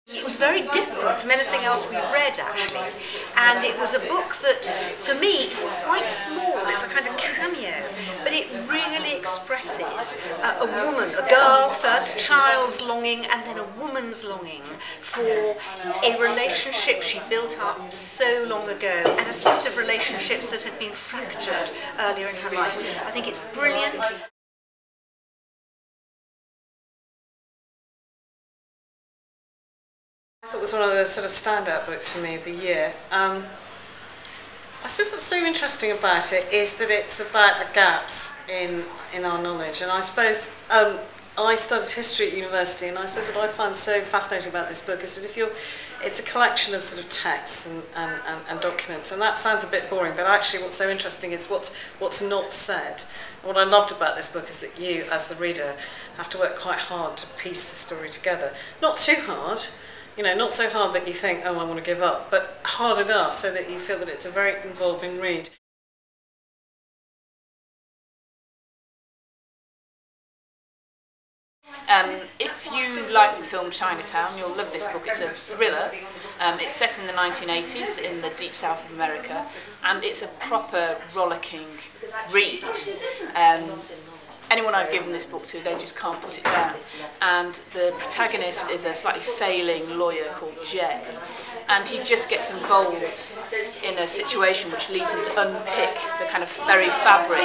It was very different from anything else we read, actually, and it was a book that, for me, it's quite small, it's a kind of cameo, but it really expresses a woman, a girl first, a child's longing, and then a woman's longing for a relationship she built up so long ago, and a set of relationships that had been fractured earlier in her life. I think it's brilliant. I thought it was one of the sort of standout books for me of the year. I suppose what's so interesting about it is that it's about the gaps in our knowledge, and I suppose I studied history at university, and I suppose what I find so fascinating about this book is that it's a collection of sort of texts and documents, and that sounds a bit boring, but actually what's so interesting is what's not said. And what I loved about this book is that you, as the reader, have to work quite hard to piece the story together. Not too hard, you know, not so hard that you think, oh, I want to give up, but hard enough so that you feel that it's a very involving read. If you like the film Chinatown, you'll love this book. It's a thriller. It's set in the 1980s in the deep south of America, and it's a proper rollicking read. Anyone I've given this book to, they just can't put it down. And the protagonist is a slightly failing lawyer called Jay, and he just gets involved in a situation which leads him to unpick the kind of very fabric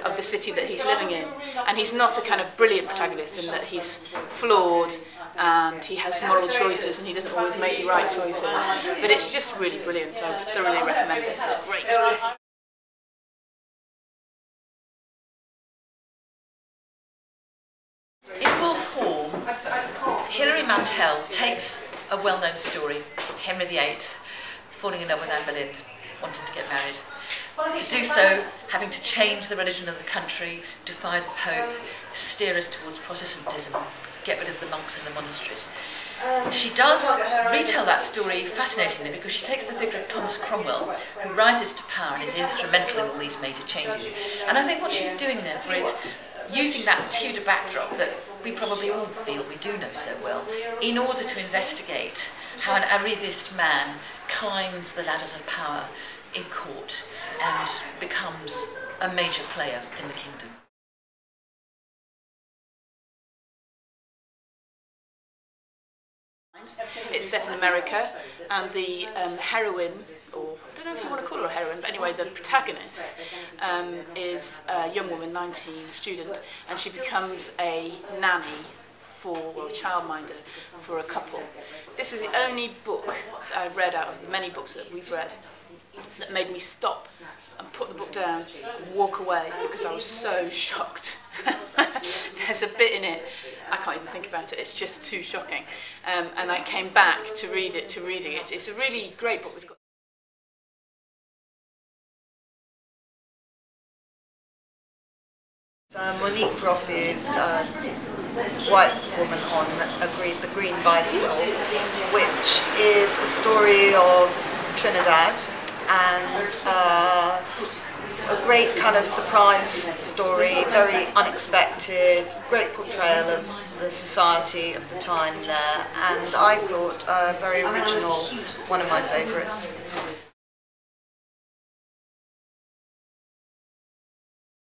of the city that he's living in. And he's not a kind of brilliant protagonist in that he's flawed and he has moral choices and he doesn't always make the right choices. But it's just really brilliant. I would thoroughly recommend it. It's great. In Wolf Hall, Hilary Mantel takes a well-known story, Henry VIII falling in love with Anne Boleyn, wanting to get married. To do so, having to change the religion of the country, defy the Pope, steer us towards Protestantism, get rid of the monks in the monasteries. She does retell that story fascinatingly because she takes the figure of Thomas Cromwell, who rises to power and is instrumental in all these major changes. And I think what she's doing therefore is using that Tudor backdrop that we probably all feel we do know so well, in order to investigate how an arrivist man climbs the ladders of power in court and becomes a major player in the kingdom. It's set in America, and the heroine, or I don't know if you want to call her a heroine, but anyway, the protagonist is a young woman, 19, a student, and she becomes a nanny or a childminder for a couple. This is the only book that I read out of the many books that we've read that made me stop and put the book down and walk away because I was so shocked. There's a bit in it, I can't even think about it, it's just too shocking. And I came back to reading it. It's a really great book. It's got Monique Roth is a white woman on the Green Bicycle, which is a story of Trinidad, and a great kind of surprise story, very unexpected, great portrayal of the society of the time there, and I thought very original, one of my favourites.